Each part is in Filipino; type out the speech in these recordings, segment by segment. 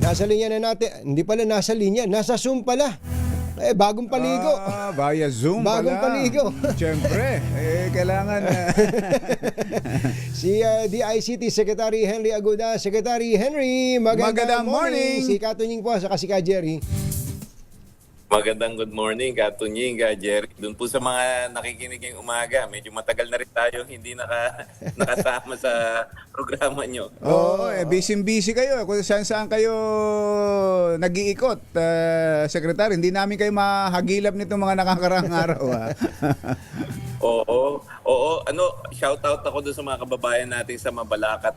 Nasa linya na natin. Hindi pala nasa linya. Nasa Zoom pala. Bagong paligo. Via Zoom Bagong pala. paligo. Siyempre, kailangan Si DICT Secretary Henry Aguda. Secretary Henry, magandang morning. Si Katunying po, saka si Ka Jerry. Magandang good morning, Katunying, Jerry. Doon po sa mga nakikinig ngayong umaga, medyo matagal na rin tayo hindi nakasama sa programa nyo. Oo, busy kayo. Kung saan kayo nag-iikot, Secretary. Hindi namin kayo mahagilap nitong mga nakakaraang araw. Oo. Shout out ako doon sa mga kababayan natin sa Mabalacat,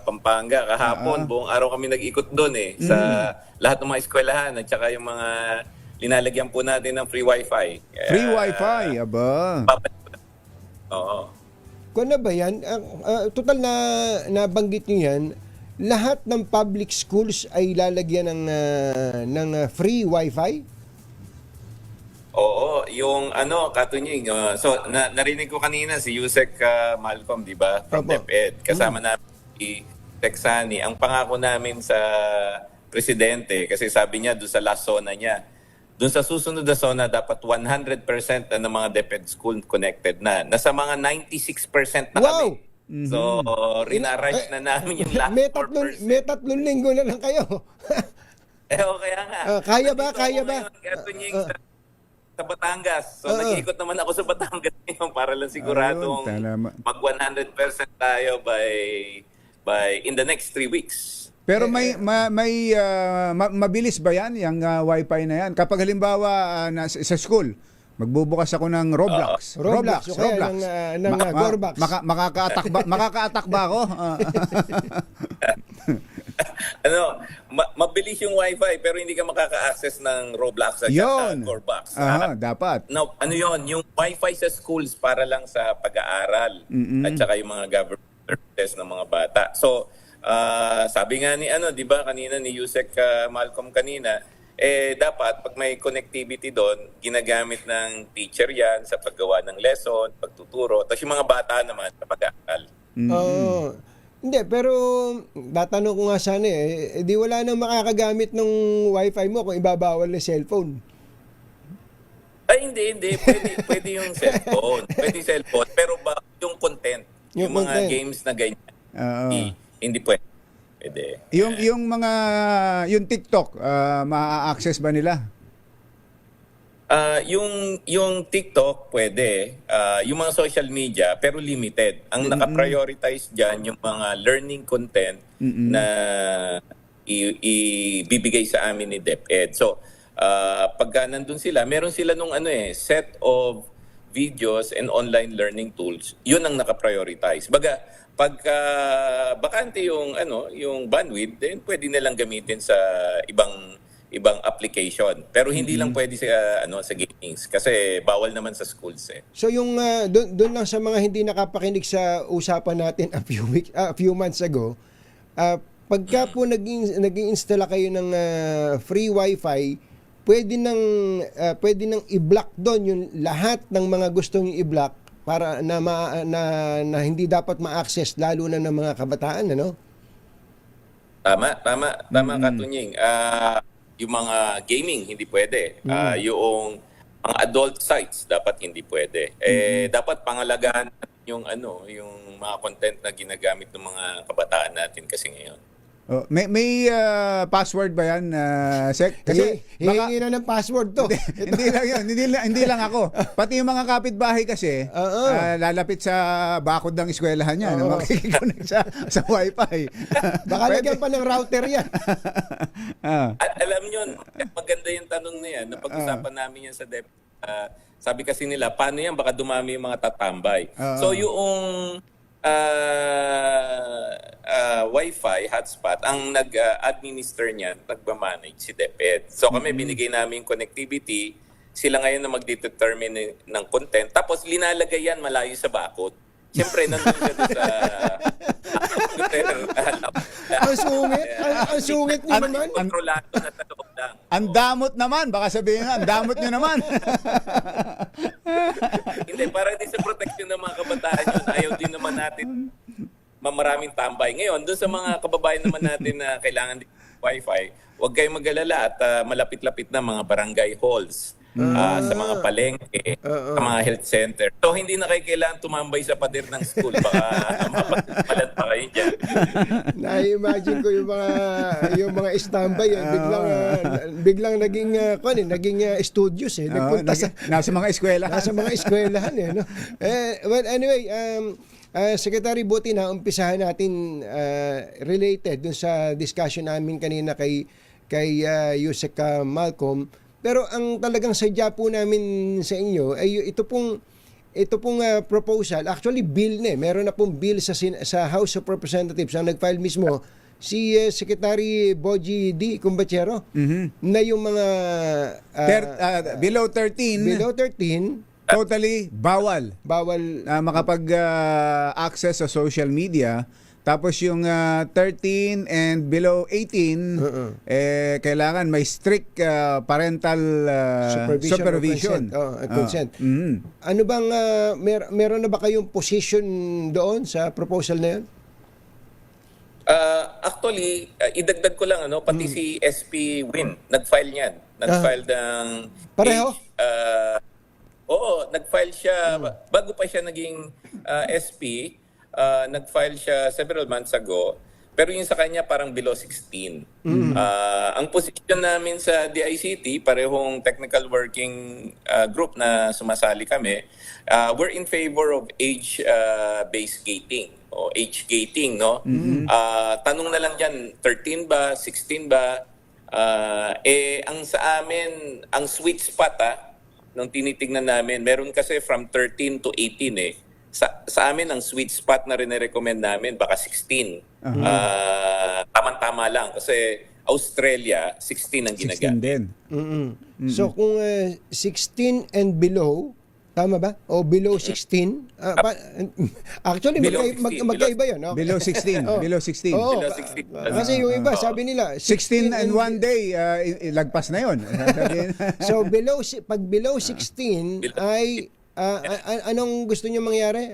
Pampanga. Kahapon, buong araw kami nag-ikot doon sa lahat ng mga eskwelahan at saka yung mga linalagyan po natin ng free wifi. Free wifi, aba. Oo. Kung na ba yan? Total na nabanggit nyo yan, lahat ng public schools ay lalagyan ng free wifi? Oo, yung Katunying. So, narinig ko kanina si Yusek Malcolm, di ba? From Opo. DepEd. Kasama namin si Texani. Ang pangako namin sa presidente, kasi sabi niya doon sa last zona niya, doon sa susunod na zona, dapat 100% ng mga DepEd school connected na. Nasa mga 96% na kami. So, rinarunch na namin yung last 4%. May 3 linggo na lang kayo. Kaya nga. Kaya ba? Nandito Kaya ako ba? ngayon, Katunying, sa Batangas. So, nag-iikot naman ako sa Batangas ngayon para lang siguradong mag 100% tayo by in the next 3 weeks. Pero mabilis ba yan, yung wifi na yan? Kapag halimbawa sa school, magbubukas ako ng Roblox. Roblox. Okay, ng Gorbox. Makaka-attack ba ako? Mabilis yung wifi pero hindi ka makaka-access ng Roblox at Gorbox. Dapat. Now, yung wifi sa schools para lang sa pag-aaral at saka yung mga government services ng mga bata. So, sabi nga ni di ba kanina ni Yusek Malcolm kanina, dapat pag may connectivity doon, ginagamit ng teacher yan sa paggawa ng lesson, pagtuturo, tapos yung mga bata naman sa pag-aaral. Hindi, pero tatanong ko nga sana di wala nang makakagamit ng wifi mo kung ibabawal ng cellphone. Ay, hindi. Pwede yung cellphone. Pwede cellphone, pero yung content, yung mga games na ganyan, hindi pwede. Yung TikTok, ma-access ba nila? Yung TikTok pwede, yung mga social media pero limited. Ang naka-prioritize diyan yung mga learning content na ibibigay sa amin ni DepEd. So, pagka nandun sila, meron sila nung set of videos and online learning tools. Yun ang naka-prioritize. Pagka bakante yung bandwidth, then pwede nilang gamitin sa ibang application. Pero hindi lang pwede sa games kasi bawal naman sa schools . So yung doon lang sa mga hindi nakapakinig sa usapan natin a few months ago, pagka po naging-install kayo ng free wifi, pwede nang i-block doon yung lahat ng mga gustong i-block para na hindi dapat ma-access lalo na ng mga kabataan, Tama Katunying. Yung mga gaming hindi pwede. Yung mga adult sites dapat hindi pwede. Dapat pangalagaan yung mga content na ginagamit ng mga kabataan natin kasi ngayon. May password ba yan, Sec? Kasi hihingi na ng password to. Hindi lang yun. Hindi lang ako. Pati yung mga kapitbahay kasi, lalapit sa bakod ng eskwelahan niya, makikiconnect sa wifi. Baka lagyan pa ng router yan. Alam nyo, maganda yung tanong na yan. Napag-usapan namin yan sa sabi kasi nila, paano yan? Baka dumami yung mga tatambay. So yung Wi-Fi hotspot, ang nag-administer niyan, nagmamanage si DepEd. So kami binigay namin connectivity, sila ngayon na magdetermine ng content, tapos linalagay yan malayo sa bakod. Siyempre, nandun siya doon sa Ang sungit niyo naman. Kontrolado na sa loob lang. Ang damot naman, baka sabihin nga, ang damot niyo naman. Hindi, para din sa protection ng mga kabataan yun, ayaw din naman natin maraming tambay. Ngayon, doon sa mga kababayan naman natin na kailangan din Wi-Fi, huwag kayong mag-alala at malapit-lapit na mga barangay halls. Sa mga palengke, sa mga health center. So, hindi na kayo kailangan tumambay sa pader ng school. Baka mapagmalan pa kayo dyan. Na-imagine ko yung mga standby biglang naging studios nagpunta sa nasa mga eskwela. nasa mga eskwelahan no. Well, anyway, Secretary, buti na umpisahan natin related dun sa discussion namin kanina kay Yusek Malcolm. Pero ang talagang sadya po namin sa inyo ay ito pong proposal, actually bill na meron na pong bill sa House of Representatives. Ang nag-file mismo si Secretary Bogie D. Cumbachero na yung mga Below 13, totally bawal makapag-access sa social media. Tapos yung 13 and below 18, kailangan may strict parental supervision. Consent. Ano bang, meron na ba kayong position doon sa proposal na yan? Actually, idagdag ko lang, pati si SP Win, nag-file niyan. Nag-file ng... Pareho? Oo, nag-file siya, bago pa siya naging SP, nag-file siya several months ago, pero yung sa kanya parang below 16. Ang position namin sa DICT, parehong technical working group na sumasali kami, we're in favor of age-based gating o age gating, no? Tanong na lang dyan, 13 ba, 16 ba? Ang sa amin, ang sweet spot nung tinitingnan namin, meron kasi from 13 to 18 Sa amin, ang sweet spot na rin-recommend namin, baka 16. Tama-tama lang. Kasi Australia, 16 ang 16 ginagamit. din. So kung 16 and below, tama ba? O below 16? Actually, Below magkaiba yun. Okay. Below 16. Below 16. Oo, Below 16. kasi yung iba, sabi nila, 16 and one day, lagpas na yon. So pag below 16 ay anong gusto niyo mangyari?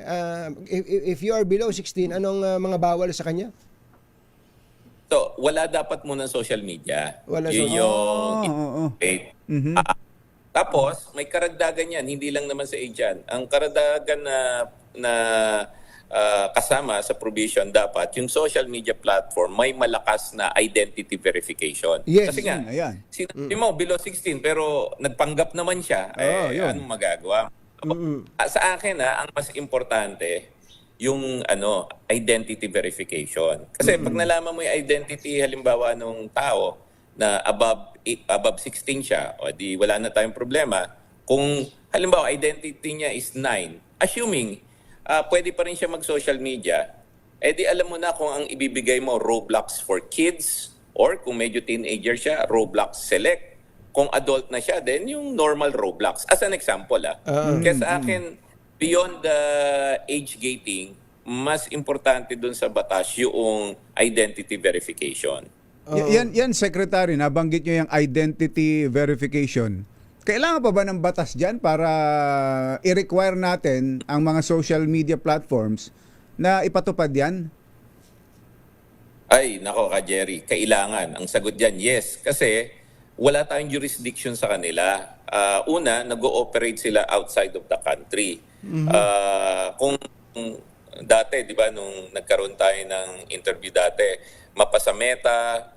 If you are below 16, anong mga bawal sa kanya? So, wala dapat muna social media. Wala Yun yung... Tapos, may karagdagan yan. Hindi lang naman sa age yan. Ang karagdagan na kasama sa provision dapat, yung social media platform may malakas na identity verification. Yes. Kasi nga, Ayan. sinabi mo below 16 pero nagpanggap naman siya. Yun. Anong magagawa? Sa akin ang mas importante yung identity verification. Kasi pag nalaman mo yung identity halimbawa nung tao na above 16 siya, o di wala na tayong problema. Kung halimbawa identity niya is 9, assuming pwede pa rin siya mag-social media, di alam mo na kung ang ibibigay mo Roblox for kids or kung medyo teenager siya, Roblox Select. Kung adult na siya, then yung normal Roblox. As an example, Kaya sa akin, beyond the age gating, mas importante dun sa batas yung identity verification. Yan, Secretary, nabanggit nyo yung identity verification. Kailangan pa ba ng batas dyan para i-require natin ang mga social media platforms na ipatupad yan? Ay, nako ka Jerry, kailangan. Ang sagot dyan, yes. Kasi wala tayong jurisdiction sa kanila. Una, nag-ooperate sila outside of the country. Kung dati, di ba, nung nagkaroon tayo ng interview dati, mapasa Meta,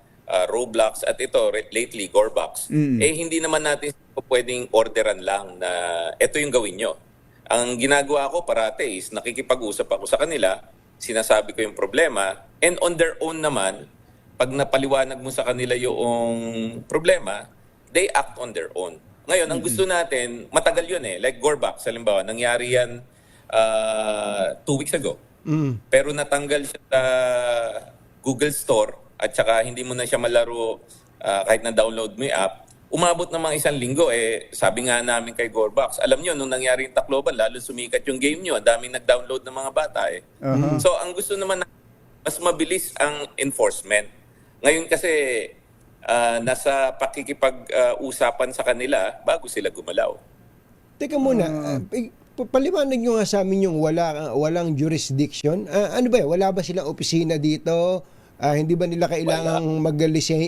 Roblox, at ito, lately, Gorbox, hindi naman natin pwedeng orderan lang na ito yung gawin nyo. Ang ginagawa ko parate is nakikipag-usap ako sa kanila, sinasabi ko yung problema, and on their own naman, pag napaliwanag mo sa kanila yung problema, they act on their own. Ngayon, ang gusto natin, matagal yun Like Gorbox, halimbawa, nangyari yan 2 weeks ago. Pero natanggal siya sa Google Store at saka hindi mo na siya malaro kahit na-download mo yung app. Umabot ng mga 1 linggo, sabi nga namin kay Gorbox, alam nyo, nung nangyari yung Tacloban, lalo sumikat yung game nyo, daming nag-download ng mga bata So, ang gusto naman, mas mabilis ang enforcement. Ngayon kasi nasa pakikipag-usapan sa kanila bago sila gumalaw. Teka muna, paliwanag nyo nga sa amin yung walang jurisdiction. Ano ba Wala ba silang opisina dito? Hindi ba nila kailangang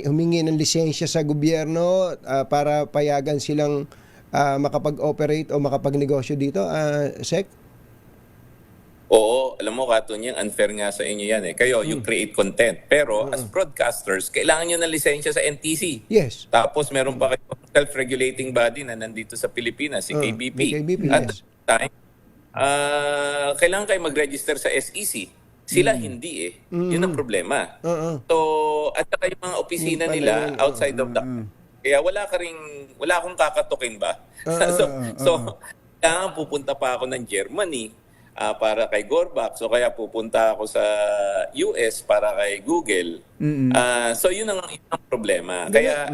humingi ng lisensya sa gobyerno para payagan silang makapag-operate o makapagnegosyo dito, Sec? Oo, alam mo, Katunyang, unfair nga sa inyo yan eh. Kayo, you create content. Pero as broadcasters, kailangan nyo ng lisensya sa NTC. Yes. Tapos meron pa kayong self-regulating body na nandito sa Pilipinas, si KBP. KBP, At yes. that time, kailangan kayo mag-register sa SEC. Sila hindi eh. Yun ang problema. So, at saka yung mga opisina Yun pala nila yun. outside of the... Kaya wala akong kakatukin ba? So, kailangan pupunta pa ako ng Germany para kay Gorbax, o kaya pupunta ako sa US para kay Google. So yun ang problema. Kaya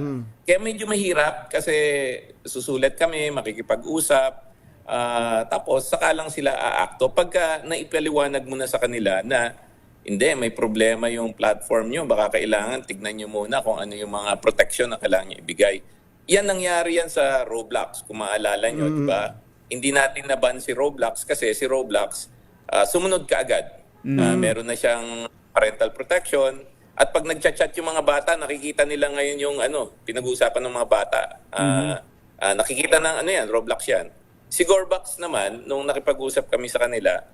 medyo mahirap kasi susulat kami, makikipag-usap, tapos saka lang sila aakto. Pagka naipaliwanag mo na sa kanila na hindi, may problema yung platform nyo, baka kailangan tignan nyo muna kung ano yung mga protection na kailangan nyo ibigay. Yan nangyari yan sa Roblox, kung maalala nyo, di ba? Hindi natin naban si Roblox kasi si Roblox sumunod ka agad. Meron na siyang parental protection, at pag nagchat-chat yung mga bata, nakikita nila ngayon yung pinag-uusapan ng mga bata. Nakikita ng Roblox yan. Si Gorbax naman, nung nakipag-usap kami sa kanila,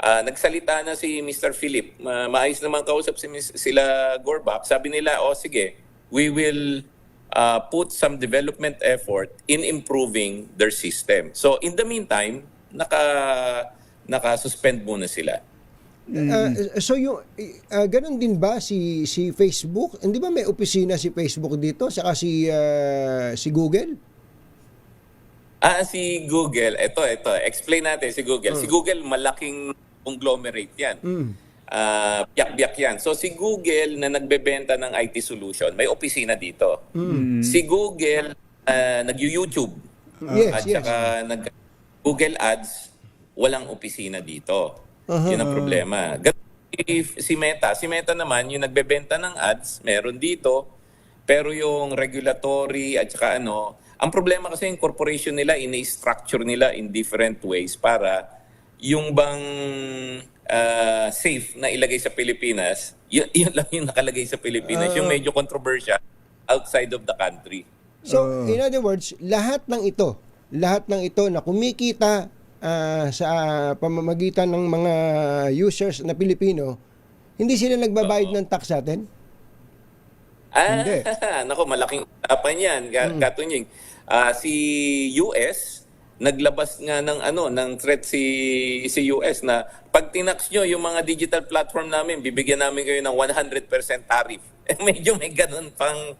nagsalita na si Mr. Philip. Maayos naman kausap sila Gorbax. Sabi nila, sige, we will put some development effort in improving their system. So in the meantime, naka-suspend muna sila. So yung ganun din ba si Facebook? Hindi ba may opisina si Facebook dito saka si Google? Si Google, ito, explain natin si Google. Si Google, malaking conglomerate yan. Biyak-biyak yan. So si Google na nagbebenta ng IT solution, may opisina dito. Si Google, nag-YouTube. Yes, At saka Google Ads, walang opisina dito. Yun ang problema. Si Meta naman, yung nagbebenta ng ads, meron dito. Pero yung regulatory at saka ang problema kasi yung corporation nila, ini-structure nila in different ways para yung bang safe na ilagay sa Pilipinas, yun lang yung nakalagay sa Pilipinas. Yung medyo controversial outside of the country. So, in other words, lahat ng ito na kumikita sa pamamagitan ng mga users na Pilipino, hindi sila nagbabayad ng tax sa atin? Hindi. Nako, malaking usapan yan, Katunying. Si US, naglabas nga ng threat si US na pag tinax nyo yung mga digital platform namin, bibigyan namin kayo ng 100% tariff. Medyo may ganun pang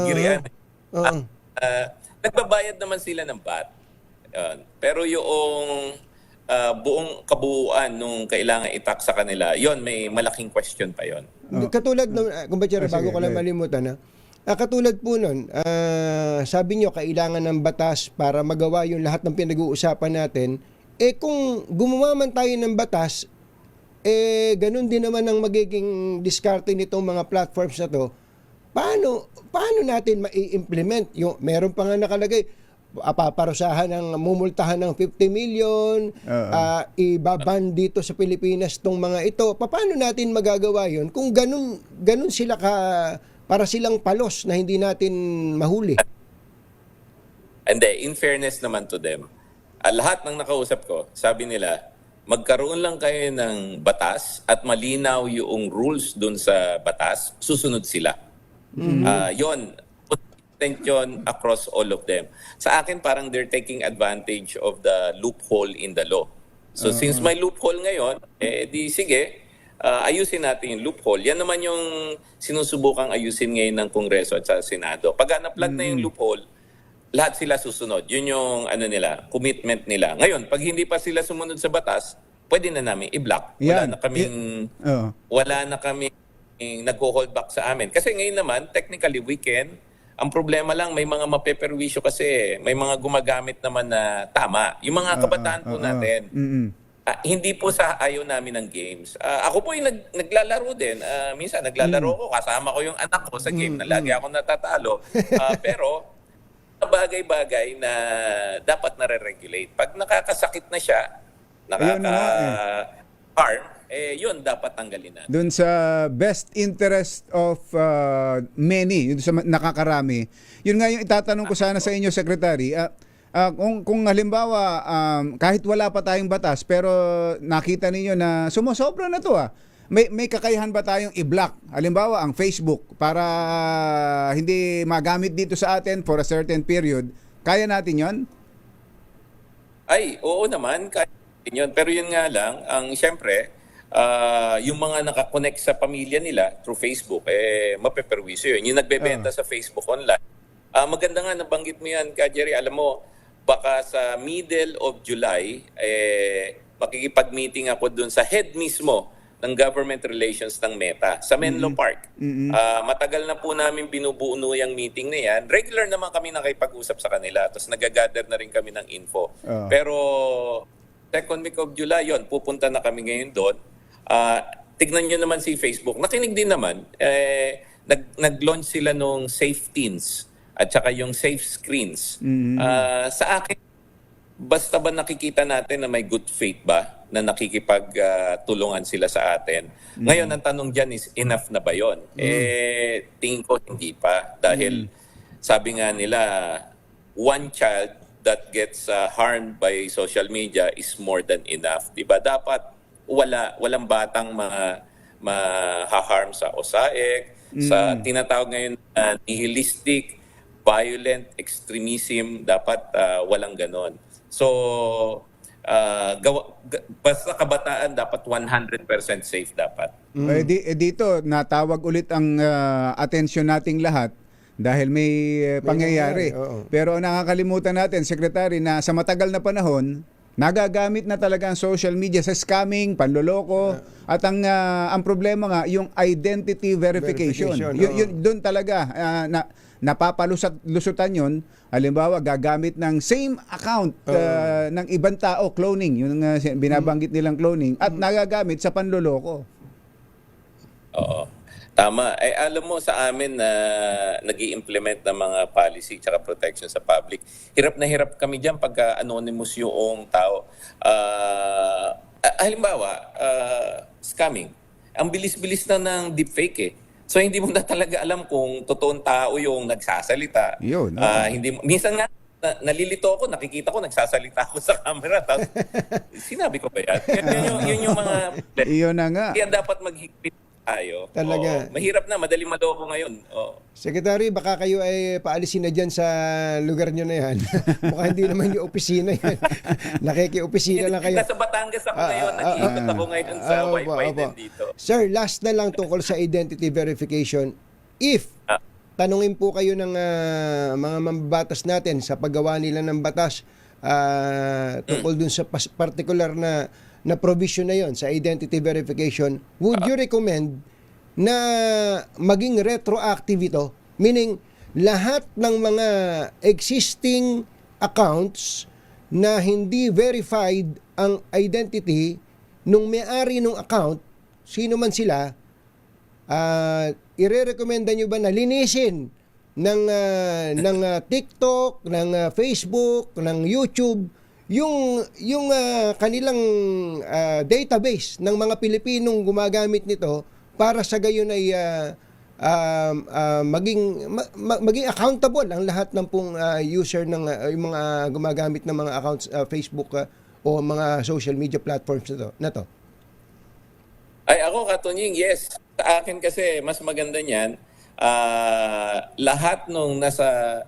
girian. Nagbabayad naman sila ng VAT. Pero yung buong kabuuan nung kailangan i-tax sa kanila, yon may malaking question pa yon. Katulad ng, kumbachara, bago ko lang malimutan katulad po nun, sabi nyo, kailangan ng batas para magawa yung lahat ng pinag-uusapan natin. Kung gumawa man tayo ng batas, ganun din naman ang magiging diskarte nitong mga platforms na to. Paano natin ma-implement? Meron pa nga nakalagay, paparusahan mumultahan ng 50 million, ibaban dito sa Pilipinas tong mga ito. Paano natin magagawa yon kung ganun sila para silang palos na hindi natin mahuli? Hindi, in fairness naman to them, lahat ng nakausap ko, sabi nila, magkaroon lang kayo ng batas at malinaw yung rules dun sa batas, susunod sila. Yon, yun across all of them. Sa akin, parang they're taking advantage of the loophole in the law. So since may loophole ngayon, di sige, ayusin natin yung loophole. Yan naman yung sinusubukang ayusin ngayon ng Kongreso at sa Senado. Pag na-plug na yung loophole, lahat sila susunod. Yun yung commitment nila. Ngayon, pag hindi pa sila sumunod sa batas, pwede na namin i-block. Wala na kaming nag-hold back sa amin. Kasi ngayon naman, technically, we can. Ang problema lang, may mga mapeperwisyo kasi may mga gumagamit naman na tama. Yung mga kabataan po natin, hindi po sa ayaw namin ng games. Ako po yung naglalaro din. Minsan naglalaro ko, kasama ko yung anak ko sa game na lagi ako natatalo. Pero bagay-bagay na dapat nare-regulate. Pag nakakasakit na siya, nakaka-harm, yun dapat tanggalin natin. Doon sa best interest of many, yun sa nakakarami. Yun nga yung itatanong ko sana sa inyo, Secretary. Kung halimbawa, kahit wala pa tayong batas, pero nakita ninyo na sumusobra na to may kakayahan ba tayong i-block? Halimbawa, ang Facebook para hindi magamit dito sa atin for a certain period. Kaya natin yon? Ay, oo naman, kaya natin yun. Pero yun nga lang, siyempre, yung mga nakakonect sa pamilya nila through Facebook, mapeperwisyo yun. Yung nagbebenta sa Facebook online. Maganda nga, nabanggit mo yan, Ka Jerry. Alam mo, baka sa middle of July, makikipag-meeting ako dun sa head mismo ng government relations ng Meta sa Menlo Park. Matagal na po namin binubuo yung meeting na yan. Regular naman kami nakipag-usap sa kanila. Tapos nagagather na rin kami ng info. Pero second week of July, yon pupunta na kami ngayon doon. Tignan nyo naman si Facebook. Nakinig din naman. Nag-launch sila nung Safe Teens at saka yung Safe Screens. Sa akin, basta ba nakikita natin na may good faith ba na nakikipagtulungan sila sa atin? Ngayon, ang tanong dyan is, enough na ba yun? Tingin ko hindi pa. Dahil sabi nga nila, one child that gets harmed by social media is more than enough. Diba? Dapat walang batang ma-harm sa OSAEC, sa tinatawag ngayon na nihilistic, violent extremism, dapat walang ganon. So, basta kabataan, dapat 100% safe dapat. Dito, natawag ulit ang atensyon nating lahat dahil may pangyayari. Pero ang nakakalimutan natin, Secretary, na sa matagal na panahon, nagagamit na talaga ang social media sa scamming, panloloko, at ang problema nga, yung identity verification. Doon talaga, napapalusutan yun. Halimbawa, gagamit ng same account ng ibang tao, cloning, yung binabanggit nilang cloning, at nagagamit sa panloloko. Oo. Tama. Alam mo sa amin na nag-i-implement ng mga policy at protection sa public, hirap na hirap kami dyan pagka anonymous yung tao. Halimbawa, scamming. Ang bilis-bilis na ng deepfake eh. So hindi mo na talaga alam kung totoong tao yung nagsasalita. Yun. Minsan nga, nalilito ako, nakikita ko, nagsasalita ako sa camera. Tapos, sinabi ko ba yan? Yun yung mga... Iyon na nga. Kaya dapat maghigpit tayo. Talaga. Mahirap na, madali maloko ngayon. Secretary, baka kayo ay paalisin na dyan sa lugar nyo na yan. Mukha hindi naman yung opisina yan. Nakiki-opisina lang kayo. Nasa Batangas ako ngayon. Nag-iikot ako ngayon sa Wi-Fi din dito. Sir, last na lang tungkol sa identity verification. If tanungin po kayo ng mga mambabatas natin sa paggawa nila ng batas tungkol dun sa particular na provision na yon sa identity verification, would you recommend na maging retroactive ito? Meaning, lahat ng mga existing accounts na hindi verified ang identity nung may-ari ng account, sino man sila, ire-recommenda nyo ba na linisin ng TikTok, ng Facebook, ng YouTube, yung kanilang database ng mga Pilipinong gumagamit nito para sa gayon ay maging accountable ang lahat ng pong user ng yung mga gumagamit ng mga accounts Facebook o mga social media platforms na to. Ay ako, Katunying, yes. Sa akin kasi mas maganda niyan, lahat nung nasa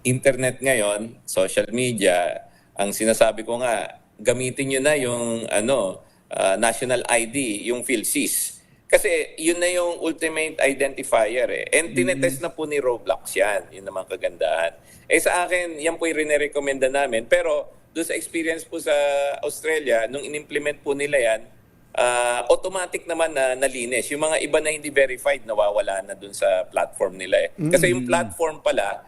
internet ngayon, social media, ang sinasabi ko nga, gamitin nyo na yung national ID, yung PhilSys. Kasi yun na yung ultimate identifier eh. And tinetest na po ni Roblox yan. Yun naman kagandahan. Sa akin, yan po yung rin-recommenda namin. Pero doon sa experience po sa Australia, nung in-implement po nila yan, automatic naman na nalinis. Yung mga iba na hindi verified, nawawala na doon sa platform nila eh. Kasi yung platform pala,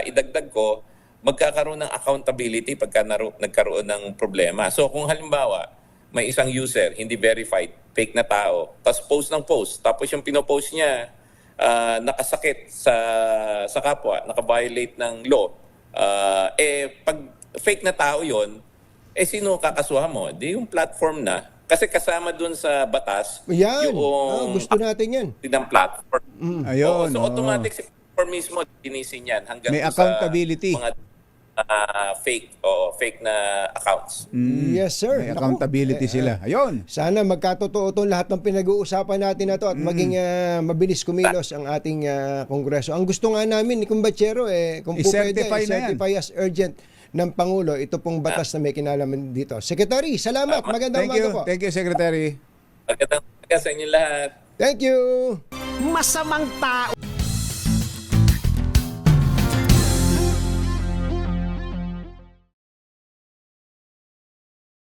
idagdag ko, magkakaroon ng accountability pagka nagkaroon ng problema. So kung halimbawa, may isang user, hindi verified, fake na tao, tapos post ng post, tapos yung pinopost niya, nakasakit sa kapwa, nakaviolate ng law, pag fake na tao yon, sino kakasuhan mo? Di yung platform na Kasi kasama dun sa batas, Yan. yung Gusto natin yan. ng platform. Ayun. So oo. automatic si platform mismo linisin yan hanggang May sa accountability. mga fake na accounts. Yes, sir. May Naku. accountability sila. Ayun. Sana magkatotoo itong lahat ng pinag-uusapan natin na to at maging mabilis kumilos ang ating Kongreso. Ang gusto nga namin ni Kumbachero, kung po pwede, I-certify na yan. i-certify as urgent ng Pangulo ito pong batas na may kinalaman dito. Secretary, salamat. Magandang Thank umaga you. po. Thank you, Secretary. Magandang umaga sa inyo lahat. Thank you. Masamang tao